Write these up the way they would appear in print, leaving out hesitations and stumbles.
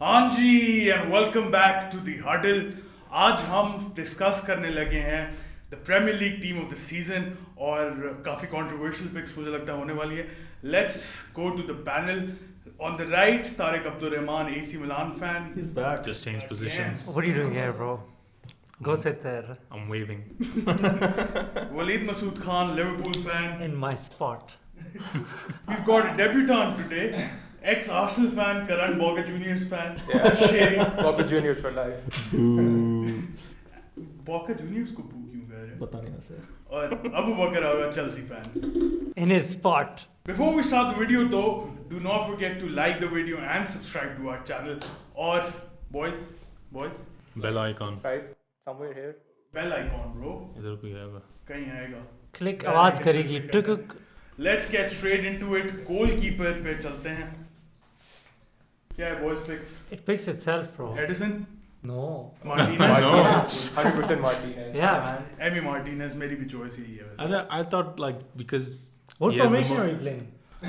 हाँ जी and welcome back to the huddle. आज हम डिस्कस करने लगे हैं the premier league team of the season और काफ़ी कंट्रोवर्शियल पिक्स मुझे लगता है होने वाली है। Let's go to the panel. On the right Tariq Abdul Rahman, AC Milan fan. He's back. Just change positions. What are you doing here, bro? Go sit there I'm waving. Waleed Masood Khan, Liverpool fan. in my spot. We've got a debutant today, ex-Arsenal fan, current Boca Juniors fan. Yeah. Shay. Boca Juniors for life. Boca Juniors को boo क्यों कर रहे हैं? पता नहीं वैसे. और अबू बकर होगा Chelsea fan. In his spot. Before we start the video though, do not forget to like the video and subscribe to our channel. Or boys, Bell icon. Right? Somewhere here. bell icon bro. इधर कोई आएगा. कहीं आएगा. Click Bell आवाज icon करेगी. click करते टुक. हैं. Let's get straight into it. Goalkeeper पे चलते हैं. क्या है boys picks? It picks itself, bro. Edison, No. Martinez. 100% Martinez. Yeah, man. Emi Martinez मेरी भी choice यही है वैसे. I thought like because What he has the formation mo- are you playing?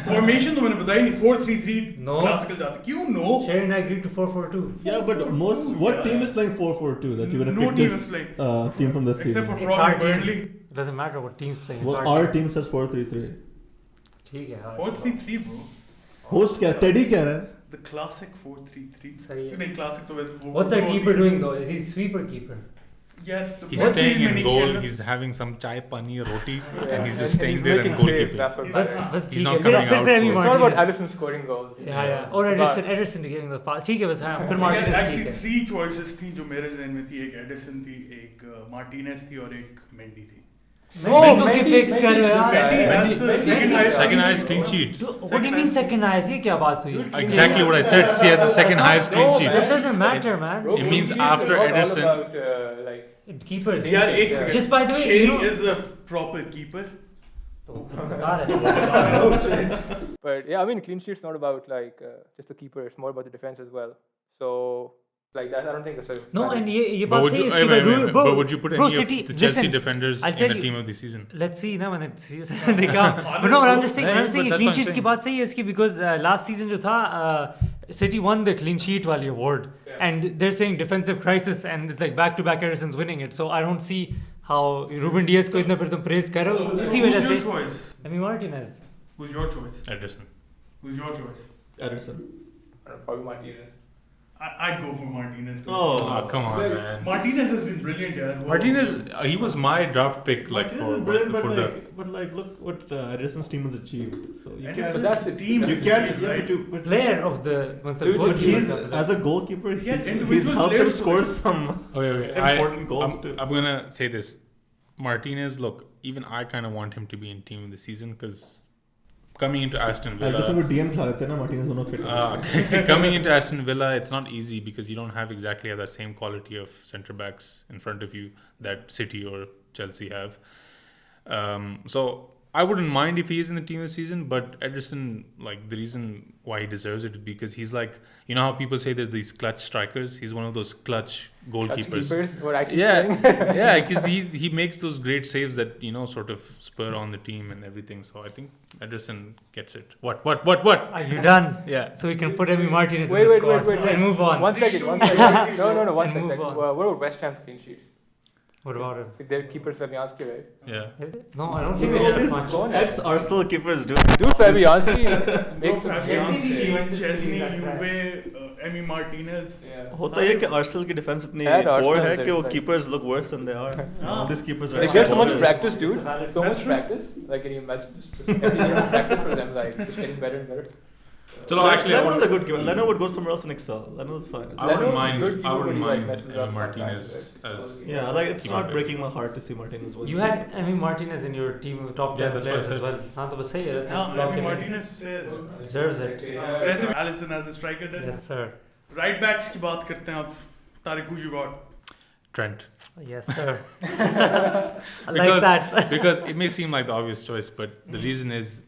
Formation तो मैंने बताया नहीं. 4-3-3 No. classical जाते. क्यों no? Sharon and I agreed to 4-4-2. Yeah, but what team is playing 4-4-2 that you're gonna No pick team this is playing. team from this Except season? for It's probably our team. Burnley. It doesn't matter what team's playing. It's Well, our team says 4-3-3. ठीक है. 4-3-3 bro. Host क्या? Teddy क्या है? The classic 4-3-3. सही है. नहीं classic तो वैसे 4-4-2 What's our होती keeper है. doing though? Is he sweeper keeper? Yes, तो He's बहुत staying चीज़ में in नहीं goal. खेल रहा. He's having some chai pani roti, Yeah. and he's just staying there and making goalkeeping. saves, that's what बस matters. बस He's ठीक not है. फिर coming out फिर Emi for- It's not about Martinez. Alisson scoring goals. Yeah. Or Ederson giving the pass. ठीक है बस हाँ. फिर Martinez ठीक Actually है. 3 choices थी जो मेरे ज़हन में थी. एक एडिसन थी, एक मार्टिनेज थी और एक मेंडी थी. Mendy को की fix कर रहे हो यार. Mendy has the Mendy- second highest Second clean highest sheet. clean sheets. What do you mean second highest? ये क्या बात हुई? Exactly what I said. She has the second highest clean No, sheets. That doesn't matter, man. Bro, It means Clean sheets after is not all Ederson- about, like, Keepers. यार एक Yeah. second. Just by the way, Shea you know- is a proper keeper. तो बता रहे हैं. but yeah, I mean, clean sheet's not about like just the keeper. It's more about the defense as well. So, like that, I don't think that's a. No, and ये But बात would सही you, है इसकी बात but would you put bro, any City, of the Chelsea listen, defenders I'll in tell the you- team of the season? Let's see ना when they come. But no, what I'm just saying, Yeah, I'm saying but that's clean what I'm sheets की saying. बात सही है इसकी because last season जो था City won the clean sheet वाली award Yeah. and they're saying defensive crisis and it's like back to back Ederson's winning it. So I don't see how Ruben Diaz को इतना फिर तुम praise कर रहे हो इसी वजह Who's से. your choice? Emi Martinez. Who's your choice? Ederson. Who's your choice? Ederson. I don't know, probably Martinez. I'd go for Martinez. too. Oh, come on, man. Martinez has been brilliant, yaar. Martinez, he was my draft pick, like Martinez for is brilliant, for but like look what Ederson's team has achieved. So you And can't. it's that's the the team. You is can't. great, Yeah, right? but Player of the Dude, but goalkeeper he's का as a goalkeeper. He has He's individual helped him players score with- some. Okay. Important goals too. I'm gonna say this. Martinez, look, even I kind of want him to be in team of the season because coming into Aston Ederson Villa, को DM खिला देते हैं ना Martinez दोनों fit. coming into Aston Villa, it's not easy because you don't have exactly that same quality of centre backs in front of you that City or Chelsea have. So I wouldn't mind if he is in the team this season, but Ederson, like the reason why he deserves it is because he's like, you know how people say there's these clutch strikers. He's one of those clutch goalkeepers. Keepers, what I keep Yeah, saying. yeah, because he makes those great saves that sort of spur on the team and everything. So I think Ederson gets it. What? Are you done? Yeah. So we can put Emi Martinez Wait, in the wait, squad wait. and move on. One second. No, one And second. move on. What about West Ham's clean sheets? What about him? Their keeper Fabianski, right? Yeah. Is it? No, I don't think All it's that these much. Gone. ex-Arsenal keepers do. Dude, Fabianski Bro, makes some Fabianski, Chesney went to Chesney, see that track. Juve, Emi Martinez. Yeah. होता है कि Arsenal की defense इतनी Had poor Arsenal है there, कि वो like- keepers look worse than they are. All these keepers are. They get so much exposed. practice, dude. It's a valid- So That's much true. practice. Like, can you imagine just every day of practice for them, like just getting better and better. So actually, I Leno's a wouldn't, good keeper. Leno would go somewhere else and excel. Leno's fine. I wouldn't Leno's mind. good keeper, I but wouldn't he, like, mind messes up Emi Martinez sometimes, as. right? Yeah, like it's Keep not it. breaking my heart to see Martinez win. You had Emi Martinez in your team of top 10 Yeah, that's what I players as said. well. हाँ तो बस सही है. Let's हाँ, lock Emi him in. Martinez Deserves it. वैसे Alisson as a striker then. Yes, sir. Right backs की बात करते हैं अब. Tariq, who you got? Trent. Yes, sir. I like that. Because it may seem like the obvious choice, but the reason is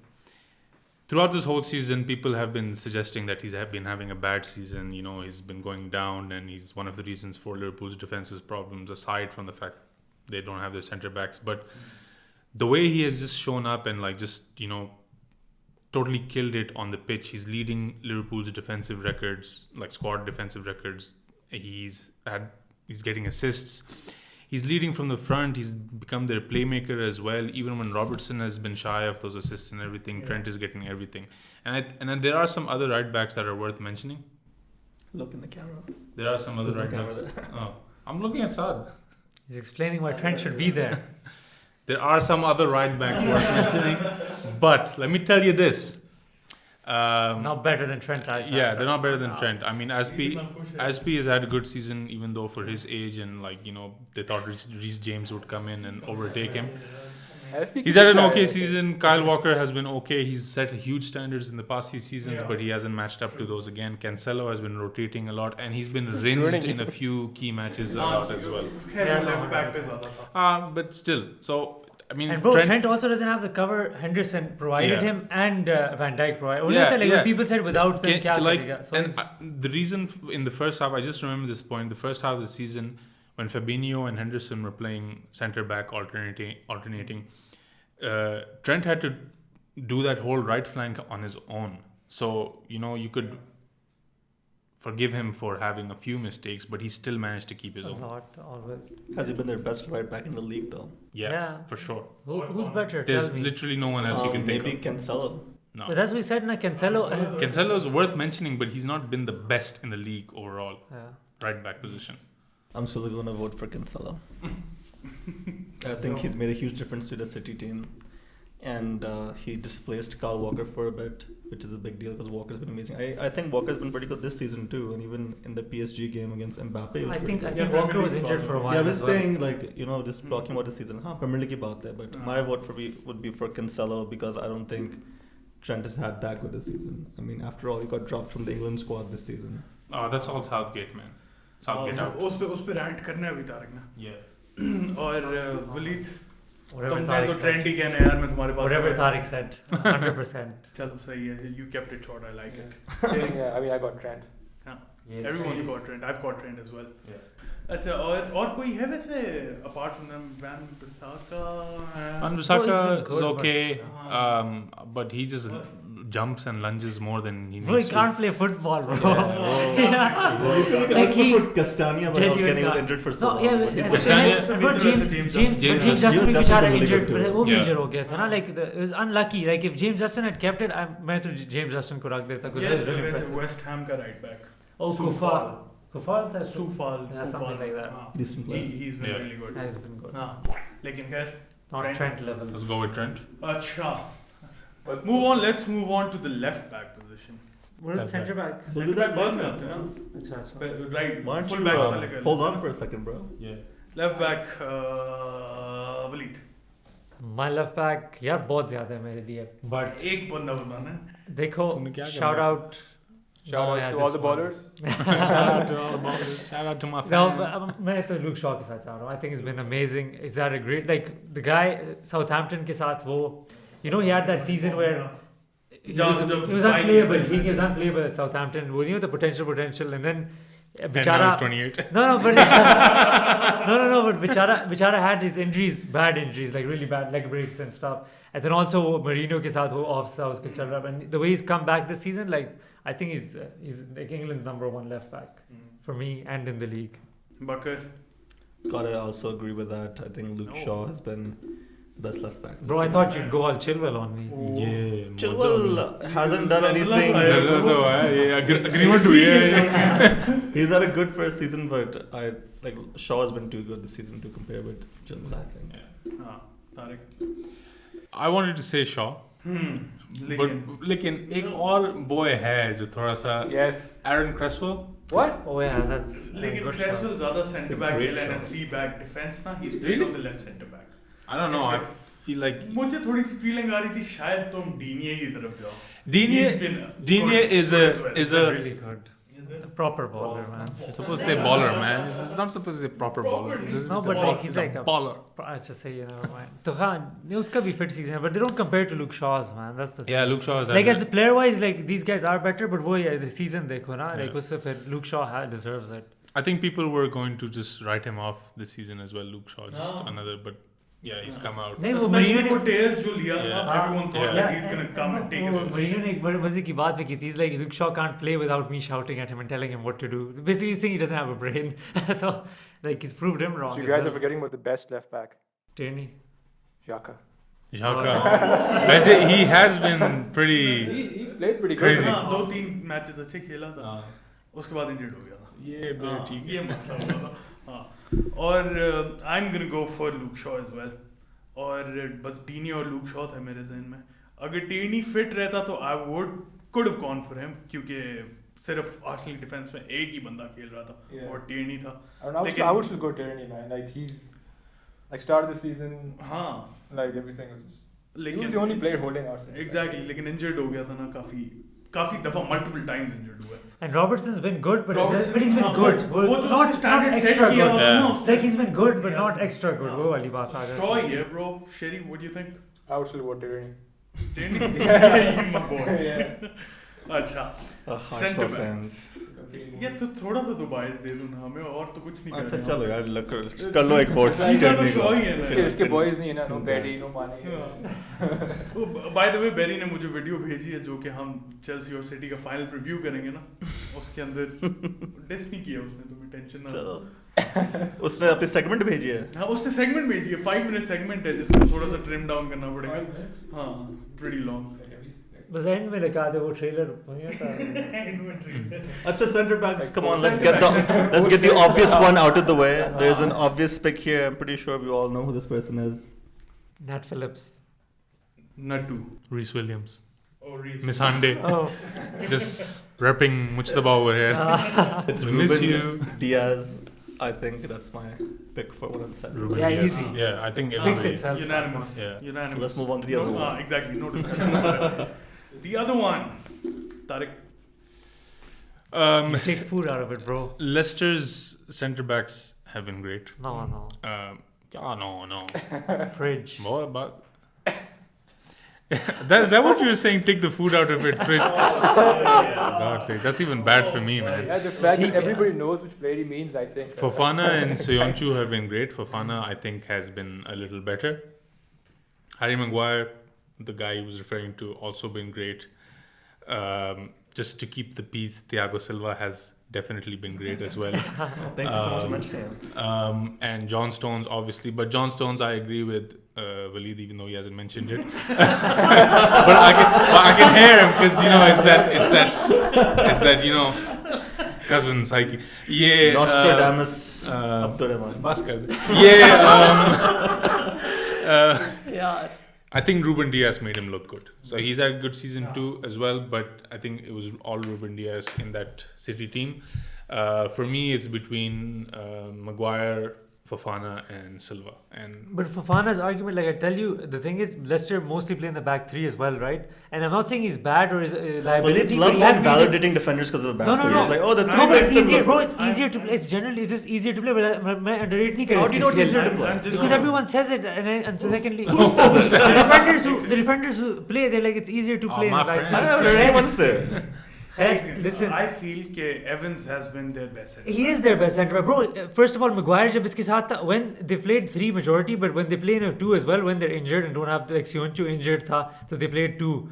throughout this whole season, people have been suggesting that he's been having a bad season. He's been going down, and he's one of the reasons for Liverpool's defense's problems, aside from the fact they don't have their centre backs. But the way he has just shown up and totally killed it on the pitch. He's leading Liverpool's defensive records, like squad defensive records. He's getting assists. He's leading from the front. He's become their playmaker as well. Even when Robertson has been shy of those assists and everything, Trent is getting everything. And then there are some other right backs that are worth mentioning. Look in the camera. There are some other right backs. Oh, I'm looking at Saad. He's explaining why Trent should be there. There are some other right backs worth mentioning, but let me tell you this. Not better than Trent. Yeah, they're not better than Trent. I mean, Aspie has had a good season, even though for his age and they thought Reece James would come in and overtake him. He's had an okay season. Kyle Walker has been okay. He's set huge standards in the past few seasons, but he hasn't matched up to those again. Cancelo has been rotating a lot, and he's been rinsed in a few key matches a lot as well. But still, so I mean, and bro, Trent also doesn't have the cover Henderson provided him and Van Dijk provided. When people said without them, the reason in the first half, I just remember this point. The first half of the season, when Fabinho and Henderson were playing centre back alternating, Trent had to do that whole right flank on his own. So you could forgive him for having a few mistakes, but he still managed to keep his own. Not always. Has he been their best right back in the league though? Yeah. For sure. Who's better? There's literally no one else you can think of. Maybe Cancelo. No. But as we said, Cancelo is worth mentioning, but he's not been the best in the league overall. Right back position. I'm still going to vote for Cancelo. I think he's made a huge difference to the City team. And he displaced Kyle Walker for a bit, which is a big deal because Walker's been amazing. I think Walker's been pretty good this season too, and even in the PSG game against Mbappe. I think Walker was injured for a while. Yeah, I was saying just talking about the season. Premier League about that, but my vote would be for Cancelo because I don't think Trent has had that good a season. I mean, after all, he got dropped from the England squad this season. Oh, that's all Southgate, man. Southgate out. उस पे rant करना है अभी तारिक ना. Yeah. और Waleed Whatever Tariq said, 100%. चलो सही है. You kept it short. I like it. Yeah, I mean, I got Trent. Everyone's got Trent. I've got Trent as well. Yeah. अच्छा और कोई है वैसे apart from them Van Bissaka? Van Bissaka is okay, but he just jumps and lunges more than he needs to. Bro, he can't play football, bro. Like he Castagna getting injured for so long. James Justin भी बेचारा injured, वो भी injured हो गया था ना. Like it was unlucky. Like if James Justin had kept it, मैं तो James Justin को रख देता. वैसे West Ham का right back. Oh, Kufal, Sufal, yeah, something like that. Decent player. He's been really good. He's been good. लेकिन खैर Not Trent level. Let's go with Trent. अच्छा. Let's move on to the left back position. What is centre back? We'll do that बाद में. Right. Why don't full you backs hold on for a second, bro? Yeah. Left back Waleed. My left back यार बहुत ज़्यादा है मेरे लिए. But एक बंदा बताना है. देखो shout out to all the ballers. Shout out to all the ballers. Shout out to my fans. No, मैं तो Luke Shaw के साथ चाह रहा हूँ. I think he's been amazing. He's had a great the guy Southampton के साथ वो he had that season where he was unplayable. He was unplayable at Southampton. The potential, and then Bichara. 28. No, but Bichara had his injuries, bad injuries, like really bad leg breaks and stuff. And then also Mourinho ke saath wo off sa uske chal raha. And the way he's come back this season, like I think he's like England's #1 left back for me and in the league. Bakar. Gotta also agree with that. I think Luke Shaw has been best left back. Bro, I thought you'd go all Chilwell on me. Yeah. Chilwell hasn't done anything. Agreement to He's had a good first season, but Shaw has been too good this season to compare with Chilwell, I think. Tariq. I wanted to say Shaw. But लेकिन एक और boy है जो थोड़ा सा Aaron Cresswell. What? Oh yeah, that's. लेकिन Cresswell ज़्यादा centre back खेला है 3-back defense ना. He's played on the left centre back. I don't know. I feel like मुझे थोड़ी सी feeling आ रही थी शायद तुम डीनिये की तरफ जाओ. Digne is a really good. A proper baller, man. You're supposed to say baller, man. It's not supposed to say proper baller. No, but like he's like a baller. I just say never mind. तो हाँ, उसका भी fit season है, but they don't compare to Luke Shaw's, man. That's the thing. Yeah, Luke Shaw is like as a player wise, like these guys are better, but वो the season देखो ना, like उससे फिर Luke Shaw deserves it. I think people were going to just write him off this season as well. Luke Shaw, just another, but Yeah, he's come out. नहीं वो Especially Merino वो ने tears जो लिया था, Yeah. everyone thought that he's gonna come and take his वो position. Merino ने एक बड़े मजे की बात भी की थी. He's like Luke Shaw can't play without me shouting at him and telling him what to do. Basically he's saying he doesn't have a brain. So like he's proved him wrong. So you as guys well. are forgetting about the best left back, Tierney. Xhaka. Xhaka. वैसे he has been pretty. He played pretty good. Crazy. हाँ, 2-3 matches अच्छे खेला था, उसके बाद injured हो गया था. ये हाँ, ठीक ये मसला हुआ था. हाँ, और I'm gonna go for Luke Shaw as well. और बस डीनी और लूक शॉ था मेरे जहन में. अगर टियर्नी फिट रहता तो I could have gone for him, क्योंकि सिर्फ आर्सेनल की डिफेंस में एक ही बंदा खेल रहा था और टियर्नी था. I would still go Tierney, man. Like he's like start of the season, हाँ, like everything was just. He लेकिन was the only player holding Arsenal. Exactly, लेकिन इंजर्ड हो गया था ना, काफी दफा मल्टीपल टाइम्स इंजर्ड हुआ है. And Robertson's been good, but Robertson, he's been हाँ, good. वो तो Not उसने standard set extra किया good. हुआ था ना Yeah. उसने. Like he's been good, but not extra good. वो वाली बात आ Shaw जाती है. ही है, bro. Sherry, what do you think? I would still go Tierney. Tierney? Yeah, my boy. Yeah. अच्छा, Hearts Centre of backs. fans. ये तो थोड़ा सा तो बायस दे दो ना हमें, और तो कुछ नहीं अच्छा करना. चलो यार कर लो एक वोट जीता तो Shaw ही है ना. उसके boys नहीं है ना, no Betty, no हाँ. Mane. By the way Berry ने मुझे वीडियो भेजी है जो कि हम चेल्सी और सिटी का फाइनल प्रीव्यू करेंगे ना, उसके अंदर डिस नहीं किया उसने, तुम्हें टेंशन ना. चलो उसने अपनी सेगमेंट भेजी है. हाँ, उसने सेगमेंट भेजी है, 5 मिनट सेगमेंट है जिसको थोड़ा सा ट्रिम डाउन करना पड़ेगा. हाँ, प्रीटी लॉन्ग. बस एंड में लगा दे वो ट्रेलर. अच्छा, center backs, come on, let's get the obvious one out of the way. There's an obvious pick here. I'm pretty sure we all know who this person is. Nat Phillips. Natu. Reece Williams. Oh, Reece. Miss Hande. Oh. Just repping Mujtaba over here. It's We miss Ruben you. Diaz. I think that's my pick for one of the center. Ruben Yeah, Diaz. easy. Yeah, I think Picks everybody. itself. Unanimous. Yeah. Unanimous. Let's move on to the other one. Exactly. No discussion about that. The other one. Tariq. Take food out of it, bro. Leicester's centre backs have been great. No. No. Fridge. What about? Is that what you were saying? Take the food out of it, fridge. God's sake, that's even bad for me, man. Yeah, the fact Take that it. everybody knows which player he means, I think. Fofana and Soyuncu have been great. Fofana, I think, has been a little better. Harry Maguire, the guy he was referring to, also been great. Just to keep the peace, Thiago Silva has definitely been great as well. Thank you so much for mentioning him. And John Stones, obviously. But John Stones, I agree with Waleed, even though he hasn't mentioned it. but I can hear him because, you know, it's that, you know, cousin psyche. Yeah. Nostradamus. Abdurrahman. Bas kar de. Yeah. Yeah. I think Ruben Diaz made him look good. So he's had a good season too as well, but I think it was all Ruben Diaz in that City team. For me, it's between Maguire, Fofana and Silva. But Fofana's argument, like I tell you, the thing is, Leicester mostly play in the back three as well, right? And I'm not saying he's bad or his liability. Waleed but loves he has been his- validating defenders because of the back No. three. He's like, oh, the No, three but it's backs is easier, good. bro. It's easier to play. It's generally it's just easier to play. But मैं underrate नहीं How do you know it's easier to I'm play? just Because gonna- everyone says it, and secondly, Who says it? the defenders who play, they're like it's easier to Oh, play. my in the back friend. I three. haven't heard anyone say. Listen, I feel that Evans has been their best center. he is their best centre back, bro. First of all, Maguire जब इसके साथ था, when they played three majority, but when they play in a two as well, when they're injured and don't have like Sionchu injured था, so they played two.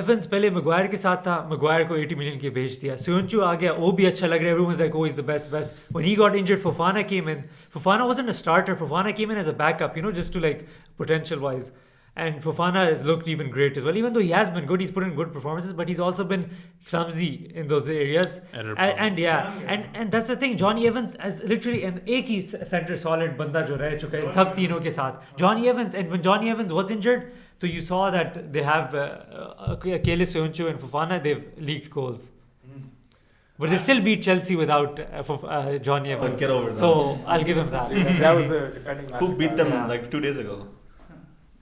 Evans पहले Maguire के साथ था, Maguire को 80 million के भेज दिया. Sionchu आ गया, वो भी अच्छा लग रहा है. Everyone's like, oh, he's the best. When he got injured, Fofana came in. Fofana wasn't a starter. Fofana came in as a backup, you know, just to like potential wise. And Fofana has looked even great as well. Even though he has been good, he's put in good performances, but he's also been clumsy in those areas. And that's the thing. Johnny Evans has literally an एक ही center solid बंदा जो रह चुका है इन सब तीनों के साथ. Johnny Evans, and when Johnny Evans was injured, so you saw that they have Akele Soyuncu and Fofana. They've leaked goals. But they still beat Chelsea without Johnny Evans. Get over so that. I'll give him that. That was the defending Who beat them Yeah. like 2 days ago?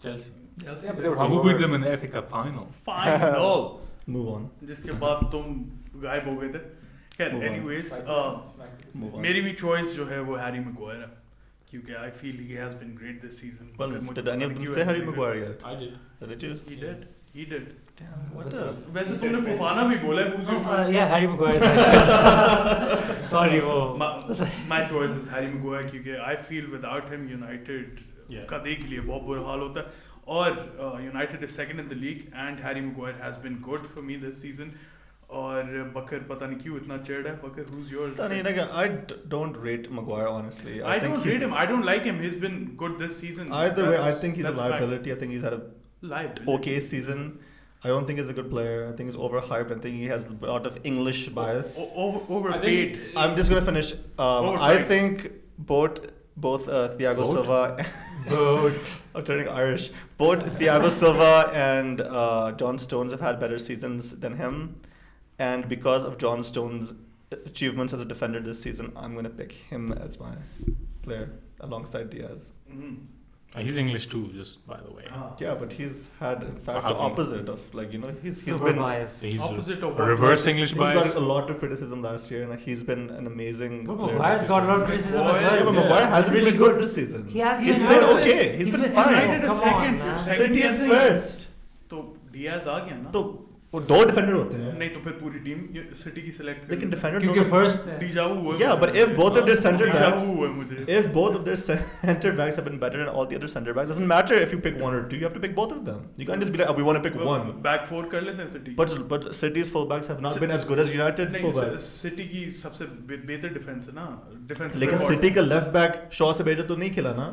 Chelsea. Yeah, but they were Who hungover. beat them in the FA Cup final? Final. Move on. जिसके बाद तुम गायब हो गए थे. Move on. Anyways, Move on. मेरी भी choice जो है वो हैरी मैगवायर है, क्योंकि I feel he has been great this season. Well, अगर मुझे did any of पता them नहीं say क्यों Harry ऐसा Maguire yet? I did. Did you? He did. Damn, what the? वैसे तुमने फुफाना भी बोला है पूछो. Yeah, Harry Maguire is my choice. Sorry, वो. My choice is Harry Maguire क्योंकि I feel without him United का देख लिए बहुत बुरा हाल होता है. और United is second in the league and Harry Maguire has been good for me this season. और बकर पता नहीं क्यों इतना चिढ़ है. बकर, who's your? I don't rate Maguire honestly. I don't rate him. I don't like him. He's been good this season. Either way, I think he's a liability. I think he's had a liability. Okay season. I don't think he's a good player. I think he's overhyped. I think he has a lot of English bias. Overpaid. I'm just gonna finish. I think both Thiago Silva. I'm turning Irish. Both Thiago Silva and John Stones have had better seasons than him, and because of John Stones' achievements as a defender this season, I'm gonna pick him as my player alongside Diaz. Mm-hmm. He's English too, just by the way. Yeah, but he's had in fact the opposite of he's super been biased. He's opposite of reverse English he bias. got a lot of criticism last year, and he's been an amazing. But player Maguire's this got a lot of season. criticism as Yeah, well. but Maguire hasn't really been good this season. He has He's been been good. okay. He's been fine. United is Come second. on, man. City is first. तो Diaz आ गया ना. तो वो दो defender होते हैं. नहीं तो फिर पूरी टीम सिटी की सिलेक्ट कर. लेकिन डिफेंडर क्योंकि first डिजाऊ हुआ. Yeah, but if both of their center backs, हुआ मुझे. if both of their center backs have been better than all the other center backs, doesn't matter if you pick one or two. You have to pick both of them. You can't just be like, we want to pick one. Back four कर लेते हैं city. But City's fullbacks have not been as good as United's fullbacks. City की सबसे बेहतर defence है ना. Defence. लेकिन city का लेफ्ट बैक शॉ से बेटर तो नहीं खेला ना.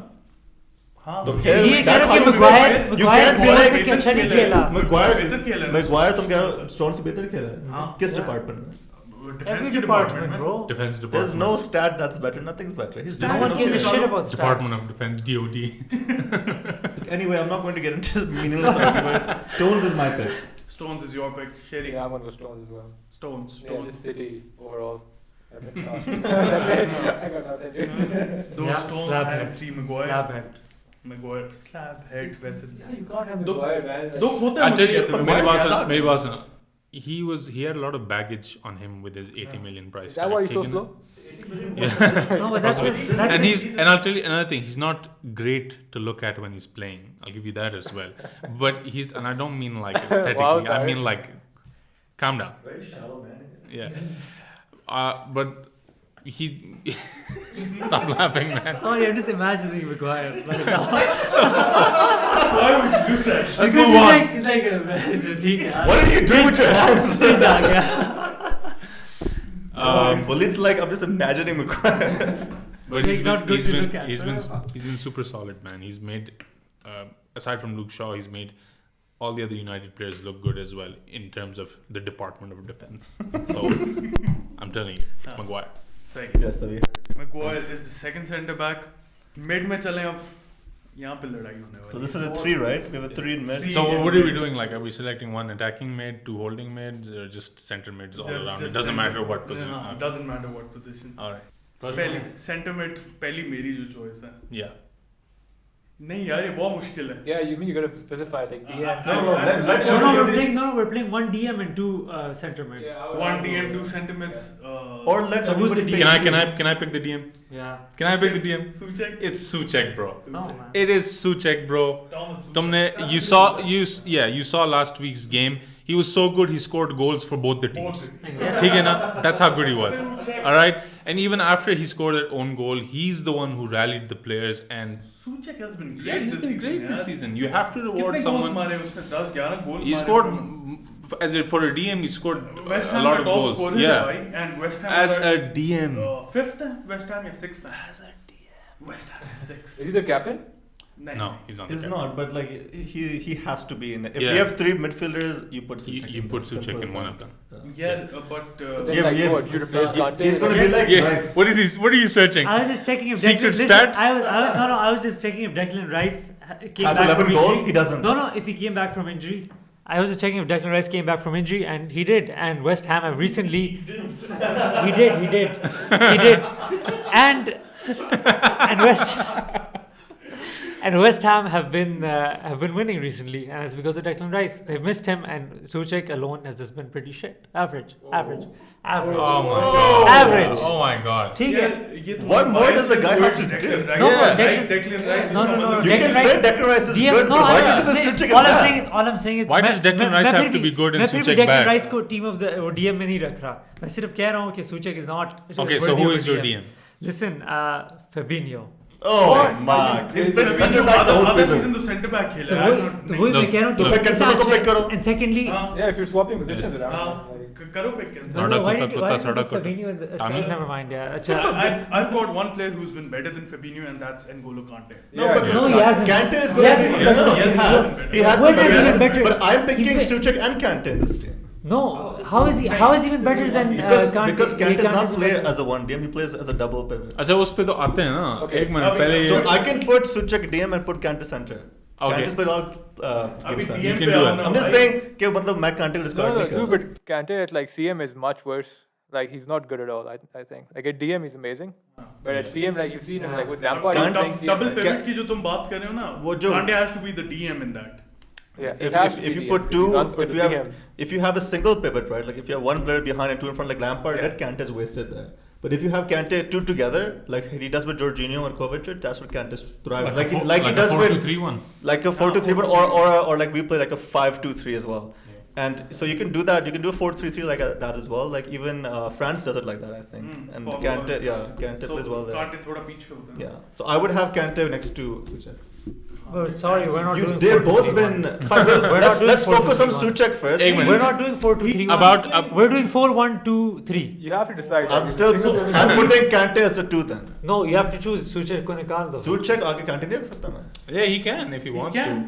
तो ये कह रहे हो कि Maguire अच्छा नहीं खेला. Maguire तुम कह रहे हो स्टोन से बेहतर खेला है. किस डिपार्टमेंट में? Defense department, bro. Defense department. There's no stat that's better. Nothing's better. He's No one gives a shit about stats. Department of Defense, DOD. Anyway, I'm not going to get into this meaningless argument. Stones is my pick. Stones is your pick. Sherry. Yeah, I'm gonna go Stones as well. Stones. Yeah, just City overall. That's it. I got nothing. Those Stones and three Maguire. Slabhead. Maguire slab head वैसे. Yeah, you can't have Maguire, man. दो होते हैं. I'll tell you, Maguire maybe wasn't. He had a lot of baggage on him with his 80 million price. Is that why he's so slow? Yeah. No, but that's And I'll tell you another thing. He's not great to look at when he's playing. I'll give you that as well. But and I don't mean like aesthetically. Wow, I mean like, calm down. Very shallow man. Yeah. But he stop laughing, man. Sorry, I'm just imagining Maguire. Why would you do that? Let's move on. He's like What did you do with your hands? Well, it's like I'm just imagining Maguire. But He's not good to look at. he's been super solid, man. He's made aside from Luke Shaw, he's made all the other United players look good as well in terms of the Department of Defense. So I'm telling you, it's Maguire. Second. Yes, Tavi. Maguire is the second centre back. Mid में चलें अब. यहाँ पे लड़ाई होने वाली. So this is a 3, right? We have a 3 in mid. So what are we doing? Like, are we selecting one attacking mid, two holding mids, or just center mids all around? It doesn't matter what position. No, it doesn't matter what position. All right. पहली center mid पहली मेरी जो choice है. Yeah. नहीं यार ये बहुत मुश्किल है. Yeah, you mean you gotta specify like DM. We're playing one DM and two center mids. Yeah, One DM, two center mids. Or let So who's the everybody DM? pick. Can I pick the DM? Yeah. Can I pick the DM? Suchek. It's Suchek, bro. No, man. It is Suchek, bro. Thomas Suchek. तुमने you saw last week's game. He was so good. He scored goals for both the teams. ठीक है ना? That's how good he was. All right. And even after he scored that own goal, he's the one who rallied the players and. Suchek has been great. Yeah, he's been great this season. You have to reward कितने someone. goals मारे उसने? 10-11 goals He मारे scored from- for a DM. He scored West a Ham lot का of top goals. scorer है Yeah, भाई, and West Ham as का- a DM. Fifth है West Ham या sixth है? As a DM. West Ham is sixth. Is he the captain? नहीं, No, नहीं. he's not. He's the not, but like he has to be in it. If Yeah. we have 3 midfielders, you put Suchek. You in put there. Suchek Simple in as one that. of them. Yeah, but Then Yeah, like yeah. what? You replace Kante? He's gonna be like Yeah. nice. What is he? What are you searching? I was just checking if Secret Declan, stats? I was just checking if Declan Rice came Has back 11 from goals? injury. He doesn't. No, if he came back from injury. I was just checking if Declan Rice came back from injury, and he did. And West Ham have recently. He did. And West Ham have been winning recently, and it's because of Declan Rice. They've missed him, and Suchek alone has just been pretty shit. Average. Oh my god. Average. Oh my god. ठीक है. What more does the guy have to do? No, Yeah. Declan Rice. No. You Declan can Rice- say Declan Rice is DM good, no, but why I does know. this Suchek is all bad? I'm saying is Why does Declan Rice have to be good and Suchek Declan bad? Rice को team of the DM में नहीं रख रहा. मैं सिर्फ कह रहा हूँ कि Suchek is not. Okay, so worthy who of is a your DM? Listen, Fabinho. Oh, Mark. He's played center back the whole season. तो center back खेला तो है. वही मैं कह रहा हूँ तो pick Cancelo को pick करो. And secondly, Yeah, if you're swapping positions around. करो pick Cancelo. Sadak why kutta, did kutta, why did sadak kutta. Fabinho in the Tamil? never mind, yeah. I've got one player who's been better than Fabinho, and that's N'Golo Kante. No, but No, he hasn't. Kante is He going hasn't to been better. He has When been has he better. been better? But I'm picking He's been- Suchek and Kante in this team. No, how is he even better than Kante? Because Kante does not play better. as a 1DM, he plays as a double pivot. अच्छा उस पे तो आते हैं ना Okay. एक minute पहले So I can put Suchek DM and put Kante center. Okay. Kante's played all अभी games. DM can पे do आओ it. ना I'm just भाई. saying कि मतलब मैं Kante को discard No, नहीं true, करूँगा. but Kante at like CM is much worse. Like he's not good at all. I think. Like at DM he's amazing, but at CM like you've seen him like with Lampard he's playing CM. Double like- pivot की जो तुम बात कर रहे हो ना, वो जो- Kante has to be the DM in that. Yeah, it has to If be you DM, put because two, he runs for if the you have CMs. if you have a single pivot, right? Like if you have one player behind and two in front, like Lampard, Yeah. that Kante is wasted there. But if you have Kante two together, like he does with Jorginho or Kovacic, that's what Kante thrives. Like he does a with 4-2-3-1. like a 4-2-3, or like we play like a 5-2-3 as well. And so you can do that. You can do a 4-3-3 like that as well. Like even France does it like that, I think. And Pogba. Kante plays well there. Kante थोड़ा पीछे होता है. Yeah. So I would have Kante next to Suchek. Oh, sorry, we're not doing. They've both 4-2-3-1. been. Fine, We're not doing let's focus on 4-2-3-1. Suchek first. एक minute. We're not doing 4-2-3-1. About We're doing 4-1-2-3. You have to decide. I'm like, still. single position. I'm putting Kante as the 2 then. No, you have to choose. Suchek को निकाल दो. Suchek आगे Kante नहीं रख सकता मैं. Yeah, he can if he wants can.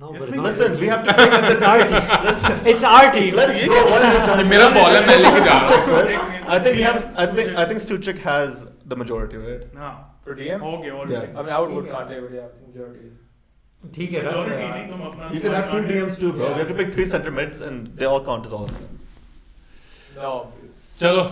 No, Yes, but we it's not. Listen, we have to pick It's our team. It's our team. Let's go one at a time. मेरा ball है, मैं लेके जा रहा Suchek हूँ. first. I think we have. I think Suchek has the majority, right? हाँ. For DM? हो गया already. Yeah. I mean, I would vote Kante, but yeah, I think majority is. ठीक है Majority ना? नहीं, तुम अपना- You can have 2 DMs too, bro. We have to pick 3 center mids, and they all count as all of them. No. चलो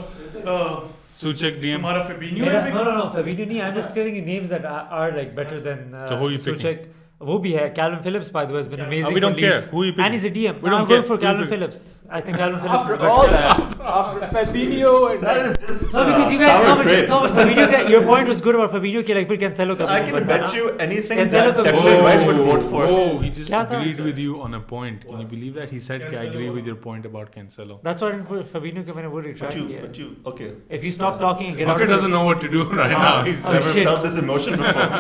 Uh, Suchek DM. तुम्हारा Fabinho मेरा, है no, Fabinho नहीं. I'm just telling you names that are like better than So who are you picking? Suchek. वो भी है. Calvin Phillips, by the way, has been amazing. we don't for care. Leeds. Who are you picking? And he's a DM. We don't I'm care. going for Who you Calvin picking? Phillips. I think Calvin Phillips is After better. all that, after Fabinho and That is just No, because you guys sour commented. grapes. No, Fabinho. Your point was good about Fabinho. कि like फिर Cancelo का I भी can बनता bet ना. you anything Cancelo that का Declan भी- Rice would vote for. Whoa, he just क्या था? agreed with you on a point. Can you believe that? He said कि I agree with your point about Cancelo. That's why I didn't put Fabinho के मैंने वो retract किया. Okay. If you stop talking and get out Walker of doesn't know what to do right now. He's Oh, Never shit. felt this emotion before.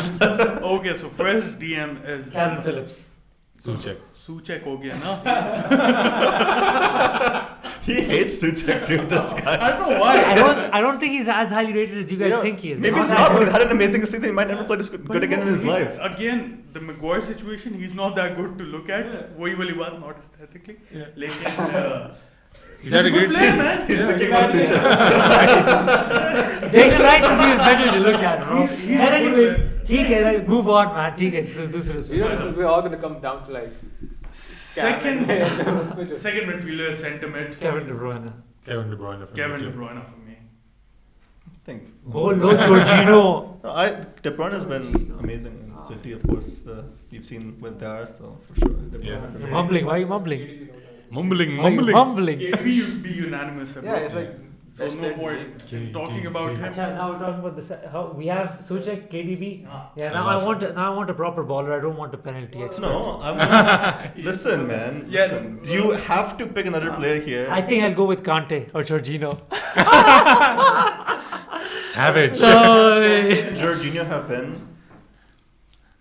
Okay, so first DM is Calvin Phillips. Suchek. Suchek हो गया ना. He hates Suchek, dude. This I guy. don't know why. I don't think he's as highly rated as you guys Yeah, think he is. Maybe he's that not, but good. he had an amazing season. He might never play this good again in his life. Again, the Maguire situation, he's not that good to look at. वही वाली बात, not aesthetically. Yeah. लेकिन He's had a great player, season. man. He's thinking about Suchek. Declan Rice is even better to look at, bro. And anyways, ठीक है, like, move on, man. ठीक है, दूसरे You know, this is all going to come down to like Second Cam. second midfielder, centre mid. Kevin De Bruyne. Kevin De Bruyne. for me Kevin too. De Bruyne for me. I think. Oh, no, Jorginho. No, De Bruyne has been amazing in City, of course. You've seen with theirs, so for sure. De Bruyne Yeah. for sure. Mumbling. Why are you mumbling? Mumbling. Why are you mumbling? KDB would be unanimous. Yeah, it's like so no point in talking about him. Achha, now we're talking about this. How we have Suchek, KDB. Yeah, now Last- I want a proper baller. I don't want a penalty expert. No, I'm. Listen, man. Yeah. Listen. You have to pick another player here. I think I'll go with Kante or Jorginho. Savage. Jorginho have been.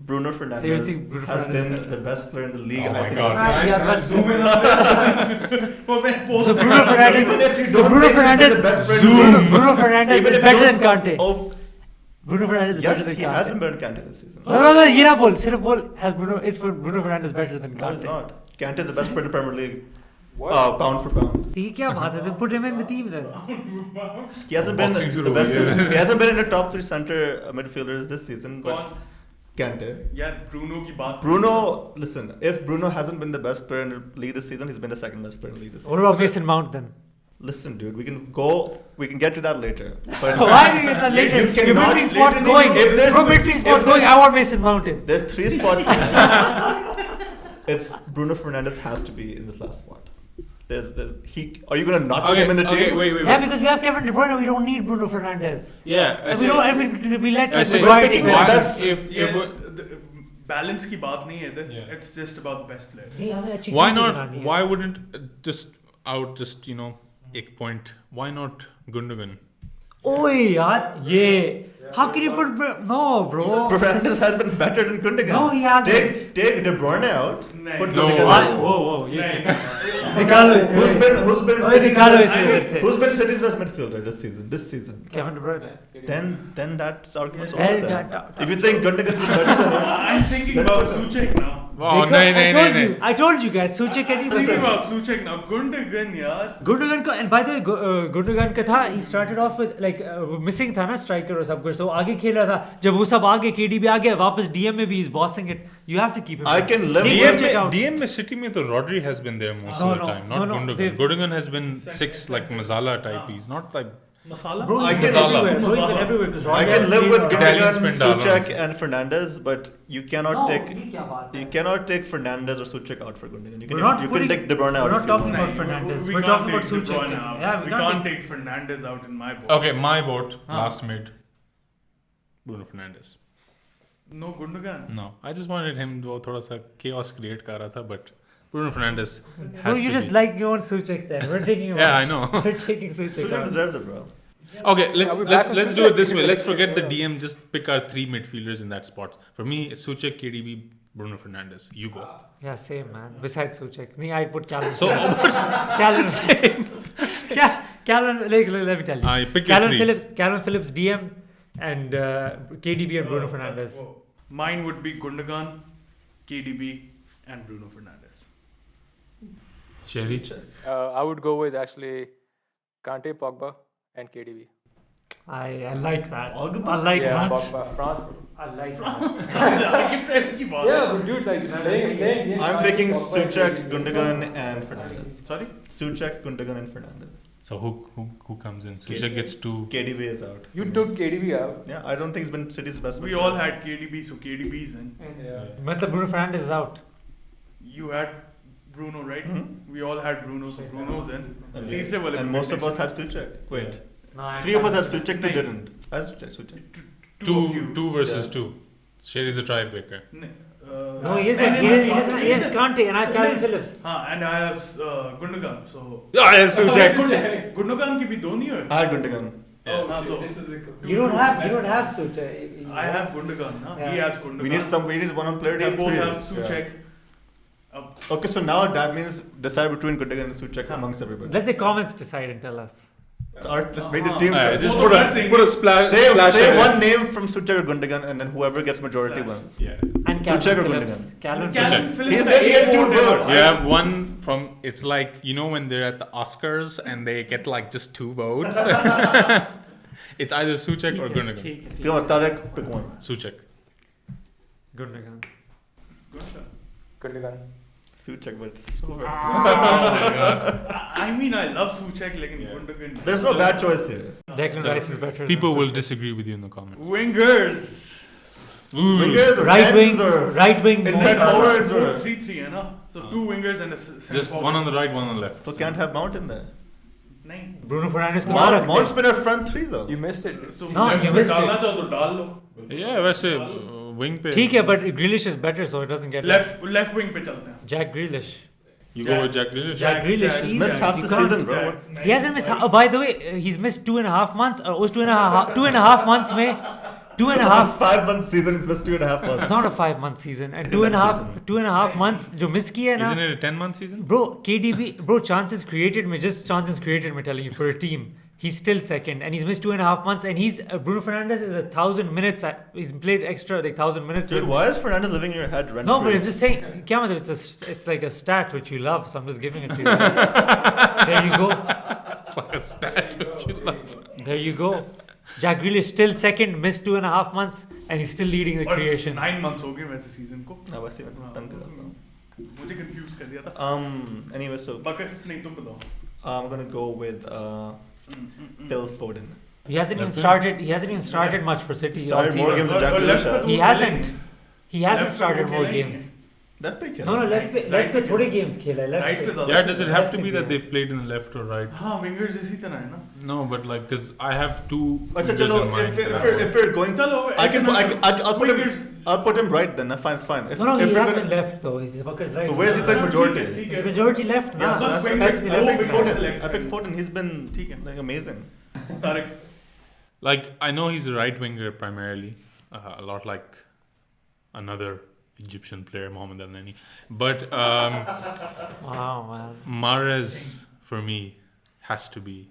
Bruno Fernandes Seriously, Bruno has Fernandes been the best player in the league. Oh I my think. God. this season. Yeah, let's Zoom in on this. So So Bruno Fernandes. Even if you So don't Bruno think he's been Fernandes. the best player in the league, Bruno Fernandes even is if better you than don't- Kante. Oh, Bruno Fernandes is better yes, than he has been Kante. better than Kante this season. No, ये ना बोल. सिर्फ बोल. Has Bruno is for Bruno Fernandes better than No, he's Kante? not. Kante is the best player in the Premier League, what? pound for pound. तो ये क्या बात है? Then put him in the team then. He hasn't been Boxing the through best. here. He hasn't been in the top 3 center midfielders this season, but कौन? Kante. यार Bruno की बात. Bruno, listen. If Bruno hasn't been the best player in the league this season, he's been the second best player in the league this What season. about Mason Mount then? Listen, dude, we can get to that later. But Why do you get that later? You Your cannot- midfield spot's going. If there's- Your midfield if spot's going. there's- I want Mason Mount in. there's 3 spots. It's Bruno Fernandes has to be in this last spot. Are you gonna not put Okay, him in the okay, team? wait. Yeah, because we have Kevin De Bruyne. We don't need Bruno Fernandes. Yeah, I We say, don't. I mean, we let I say, Maguire picking take one that. best- if balance की बात नहीं है इधर. Yeah. It's just about the best players. नहीं, हमें अच्छी why team not? बनानी है. Why wouldn't just एक point? Why not Gundogan? ओए यार ये How can you put no, bro? Fernandes has been better than Gundogan. No, he hasn't. Take De Bruyne out. No. Put No. Gundogan. Whoa, you नहीं, can. Niकालो इसे. Who's been ओए City's निकालो best- इसे इधर से. Who's been City's best midfielder this season? Kevin De Bruyne. Then that argument's Well, over. Then. that- If you think Gundogan's been better than him, I'm thinking about Souček now. Oh, no. I told you guys. Souček can I'm thinking about Souček now. Gundogan, yaar. Gundogan का and by the way Gundogan का था he started off with like missing था ना striker और सब कुछ तो आगे खेल रहा था जब वो सब आगे KDB आ गया वापस DM में भी he's bossing it you have to keep him I can live Take with- Souček out. DM में City में तो Rodri has been there most No, of the no, time, not no, Gundogan. they've- Gundogan has been 6 like Masala type. He's not like Masala? Bro I he's can- been Masala. everywhere bro he's been everywhere because I can live with Italian Gundogan, spin down Souček, also. and Fernandes, but you cannot No, take ये क्या बात है? you cannot take Fernandes or Souček out for Gundogan. You We're not can putting- take De Bruyne out. we're not if you talking want. about Fernandes. We We're can't talking about take De Souček. Bruyne out. Yeah, we can't take Fernandes out in my book. okay. My vote last mid. Bruno Fernandes. No Gundogan. No, I just wanted him to थोड़ा सा chaos create कर रहा था, but Bruno Fernandes Bro has you to just be. like you want Souček then we're taking him Yeah, out. I know. We're taking Souček Souček out deserves it, bro. Okay, let's Are we back on let's do Souček? it this way. Let's forget the DM. Just pick our 3 midfielders in that spot. For me, it's Souček, KDB, Bruno Fernandes. You go. yeah same man besides Souček nee I'd put Calvin So Calvin like let me tell you pick your 3. Calvin Phillips DM and KDB and Bruno Fernandes Mine would be Gundogan, KDB, and Bruno Fernandes. Cherry. I would go with actually Kante, Pogba, and KDB. I like that Pogba? I like Yeah, that Pogba, France. I like that Yeah, but dude, like playing I'm picking Souček, Gundogan, and Fernandes. Sorry? Souček, Gundogan, and Fernandes. So who comes in? Souček gets 2. KDB is out. You took KDB out. Yeah, I don't think he's been City's best. We midfielder. all had KDB, so KDB's in. Yeah. मतलब Bruno Fernandes is out You had Bruno, right? Mhm. We all had Bruno, so Bruno's in. And, तीसरे वाले and पे most of us connection. had Souček. Wait, no, 3 of us had Souček, 2 Nahin. didn't. I had Souček. Two of you. 2 versus Yeah. 2. Cherry's a tiebreaker. no he isn't he doesn't he has Kante and I have Calvin Phillips And I have Gundogan, so... Yeah, yes, Souček. Gundogan की भी 2 नहीं हुए? I had Gundogan. हाँ, so you don't have Souček I have Gundogan, no? Yeah. He has Gundogan. We need one on player. to They have both 3. have Souček. Okay, so now that means decide between Gundogan and Souček amongst everybody. let the comments decide and tell us Let's make the team. Just Both put are thinking. a splash. Say splash in it. one name from Souček or Gundogan, and then whoever gets majority wins. Yeah. and Souček Calvin or Phillips Gundogan? Calvin Calvin Phillips Phillips He's है, there, he had एक 2 vote है votes. और- You have one from. It's like when they're at the Oscars and they get like just 2 votes. It's either Souček or Gundogan. ठीक है Come on, Tarek, pick one. Souček. Gundogan Gundogan. Souček, but it's so hard. I mean, I love Souček, लेकिन Gundogan. There's no bad choice here. Declan So, Rice is better People than will Souček. disagree with you in the comments. Wingers. Wingers or right wing tens or right wing inside Mount. forwards or 3-3 है ना? So 2 wingers and a center Just forward. one on the right, one on the left. so can't have Mount in there. नहीं. Bruno Fernandes को कहाँ रखते Mount's हैं? been a front 3 though. You missed it. Dude. So No, left you पे missed डालना it. चाहो तो डाल लो. Yeah, वैसे wing पे. ठीक है but Grealish is better so it doesn't get Left wing पे चलते हैं. Jack Grealish You go with Jack Grealish. Jack Grealish Jack- He's easy. missed half You the can't- season, bro. What- He hasn't missed. By the way, he's missed 2.5 months. Or उस 2.5 months में 2.5. 5 month season, it's missed 2.5 It's months. not a 5 month season. And It's two a and a half season. 2.5 months जो miss किए ना. Isn't it a 10-month season? Bro, KDB, bro, chances created me, just chances created me telling you for a team. He's still second and he's missed 2.5 months and he's Bruno Fernandes is 1,000 minutes. He's played extra like 1,000 minutes. Dude, why is Fernandes living in your head rent No, free? but I'm just saying, क्या मतलब, it's like a stat which you love, so I'm just giving it to you. There you go. It's like a stat which you love. There you go. Jack Grealish still second, missed 2.5 months, and he's still leading the और creation. 9 months हो गए वैसे season को. हाँ, वैसे मैं तंग कर रहा हूँ. मुझे कंफ्यूज कर दिया था. Anyway, so बकर नहीं तुम बताओ. I'm gonna go with Phil Foden. He hasn't even started. He hasn't even started much for City all Started more season. games than Jack और left Grealish पे has. तो He वो hasn't. खेलेंगे. He hasn't Left पे started वो more खेलेंगे. games. Left pick, No, left पे थोड़े games खेला है. Right Left पे पे. ज़्यादा. Yeah, does it have Left to be wing, that yeah. they've played in the left or right? हाँ wingers इसी तरह है ना. No, but like, because I have 2 अच्छा wingers चलो in mind. if we're going चलो I can I'll put him wingers. I'll put him right then. Fine, it's fine. No, if he we're has gonna- been left though. He's Bucker's right. Where's he played majority? ठीक The है. majority left. Yeah, nah. so that's wing fine. back- I oh, pick before Foden. select. I pick Foden. He's been like amazing. Tariq. Like, I know he's a right winger primarily, a lot like another Egyptian player, Mohamed Al Nani. But Wow, man. Mahrez, for me, has to be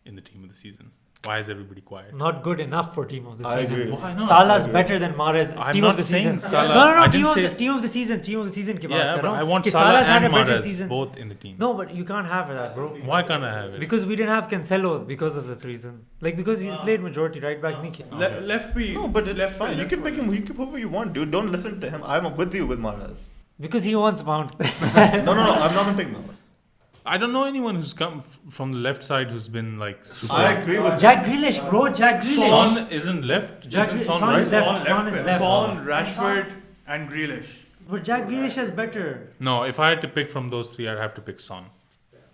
in the team of the season. Why is everybody quiet? Not good enough for team of the I season. agree. Why not? Salah's better than Mahrez. I'm Team not of the saying season. Salah. No, I team didn't of say- team of the season. Team of the season. Ki baat Yeah, kar but raha I hoon. want Ki Salah Salah's had and a better Mahrez season. both in the team. No, but you can't have that, bro. Why can't I have it? Because we didn't have Cancelo because of this reason. Like because he's played majority right back. Nahi khela. Left be. No, but it's left fine. You left can pick him. You can put whoever you want, dude. Don't listen to him. I'm with you with Mahrez. Because he wants Mount. No. I'm not gonna pick Mahrez. I don't know anyone who's come from the left side who's been like super. I agree with Jack Grealish, bro. Jack Grealish. Son isn't left. Jack Isn't Grealish- Son Son right? is left. Son is left. Son, Rashford, and Grealish. But Jack Grealish is better. No, if I had to pick from those three, I'd have to pick Son.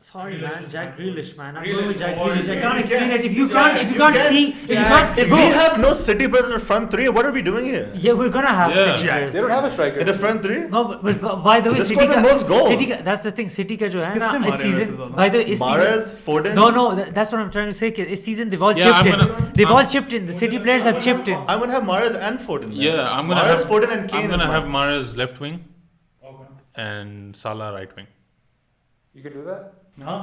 Sorry, man. Jack Grealish, man. I'm Grealish going with Jack or- Grealish. I can't You explain can- it. If you you can't, can- if you you can't can- see, if you Jack- can't, If bro. we have no City players in the front three, what are we doing here? Yeah, we're gonna have Yeah. City players. They don't have a striker. In the front three? No, but by the way, They City scored the most goals. City ka, that's the thing. City ka jo hai na, Kisne is mare season. वैसे ज़्यादा? By the way, is season. Mahrez, Foden. No, that's what I'm trying to say. Ki Is season they've all Yeah, chipped I'm in. gonna- They've I'm- all chipped in. The City players have chipped in. I'm gonna have Mahrez and Foden. man. Yeah, I'm gonna Mahrez, have Foden, and Kane. I'm gonna is have mine. Mahrez left wing and Salah right wing. You can do that. हाँ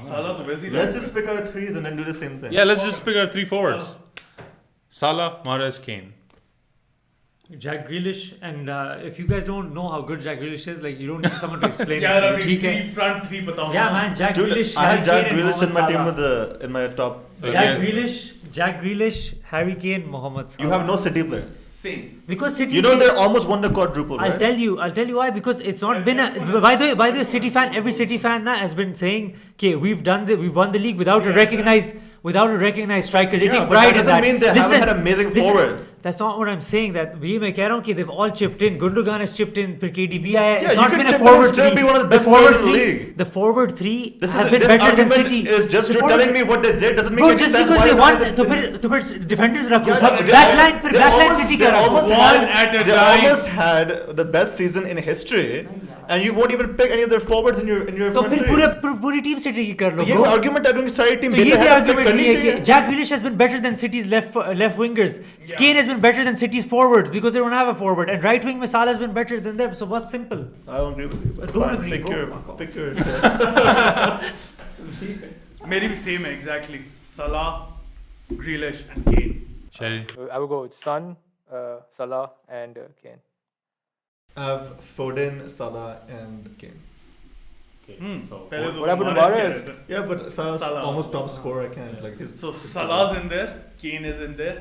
साला तो वैसे ही Let's left just pick our threes and then do the same thing. Yeah, let's just pick our three forwards: Salah, Mahrez, Kane. Jack Grealish, and if you guys don't know how good Jack Grealish is, like you don't need someone to explain यार it. अभी ठीक है. three front three बताऊँ Yeah, man. Jack Dude, Grealish, I Harry had Jack Kane, and Grealish in my Mohamed team Salah. in my top. So Jack yes. Grealish, Harry Kane, Mohamed Salah. You have no City players. same. Because City. You know they almost won the quadruple, right? I'll tell you why, because it's not been a. By the way, City fan, every City fan na has been saying, okay, we've won the league without a recognized striker. They Yeah, take but pride that in doesn't that. mean they haven't had amazing forwards. That's not what I'm saying. That मैं कह रहा हूँ कि they've all chipped in. Gundogan has chipped in. फिर KDB आया. Yeah, It's you not can been a chip in forward and still three. be one of the best forward players in the three. league. The forward three This have been better than argument City. is just The you forward- telling me what they did doesn't make Bro, any just sense. because Why they why won, this तो thing? फिर defenders रखो. Yeah, सब they- backline they backline almost- City they का रखो. almost One had- at a they time. almost had the best season in history, and you won't even pick any of their forwards in your तो front फिर three. पूरी team City की कर लो. ये bro. argument है क्योंकि सारी team तो ये भी better है, argument करनी नहीं है कि चाहिए. Jack Grealish has been better than City's left wingers. Kane has been better than City's forwards because they don't have a forward. And right wing में Salah has been better than them. So what's simple? I don't agree with you. But Don't fine, agree, pick bro. your pick your. मेरी भी same है exactly. Salah, Grealish, and Kane. Sherry. I would go with Son, Salah, and Kane. I have Foden, Salah, and Kane. पहले तो What happened to Mahrez कह Mahrez? रहे थे. Yeah, but Salah's Salah. almost top scorer. I can't like. So Salah's in there, Kane is in there,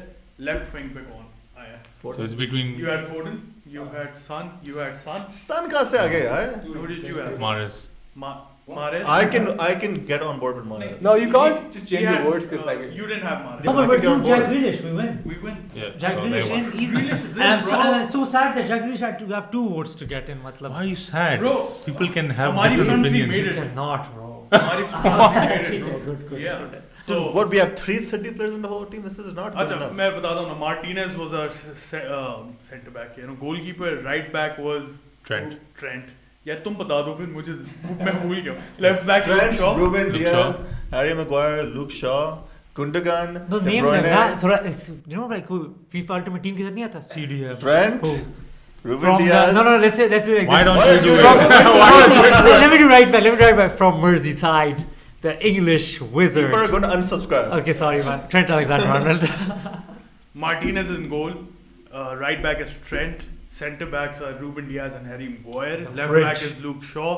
left wing पे कौन आया? So it's between You had Foden, you had Son, you had Son. Son कहाँ से आ गए यार? Who did you have? Mahrez. Mahrez. I can get on board with Mahrez. No, you can't just He change had, your words because like you didn't have Mahrez. No, I but could get on dude, Jack board. Grealish, we win. We win. Yeah. Jack so Grealish they in won. easy. Grealish is in, And bro. I'm so sad that Jack Grealish had to have 2 votes to get in. मतलब. Why are you sad? Bro, People can have हमारी different front three opinions. made it. Cannot, bro. हमारी front three made it, bro. Good. Yeah. So So what we have 3 City players in the whole team. This is not good अच्छा enough. मैं बताता हूँ ना Martinez was our centre back you know goalkeeper right back was Trent या तुम बता दो फिर मुझे मैं भूल गया left back Trent, Shaw Ruben Luke Diaz, Shaw. Harry Maguire, Luke Shaw, Gundogan, No, De name Bruyne, them. ना थोड़ा you know like who FIFA Ultimate Team के साथ नहीं आता CDM. Trent, Who? Ruben From Diaz. no, let's do it like Why this. don't you do From- it? Let me do right back from Merseyside, the English wizard. People are going to unsubscribe. Okay, sorry man. Trent Alexander-Arnold. Martinez in goal right back is Trent centre backs are Ruben Diaz and Harry Maguire left Fridge. back is Luke Shaw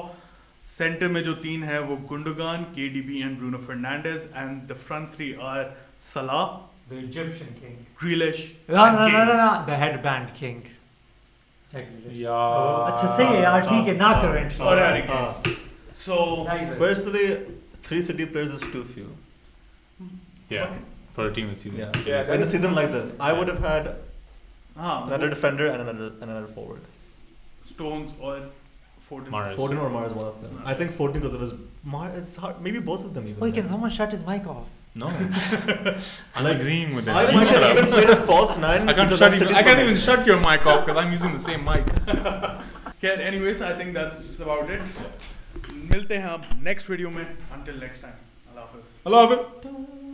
centre में जो 3 है वो Gundogan KDB and Bruno Fernandes and the front 3 are Salah The Egyptian king. Grealish No, and Kane. The headband king. Yeah. अच्छा सही है यार ठीक है ना करेंट. और Harry Kane so Personally, 3 City players is too few. Yeah. For a team this season. Yeah. Yeah, In a season like this, I would have had हाँ another defender and another forward. Stones or Foden Mahrez. Foden or Mahrez, one of them. I think Foden because of his. It's hard. Maybe both of them even. Wait, can someone shut his mic off? No. I'm agreeing with I that. think he should even play a false 9. I can't because shut that's even, City's I can't even formation. shut your mic off because I'm using the same mic. Okay, anyways I think that's just about it मिलते हैं हम next video में until next time Allah Hafiz I love it.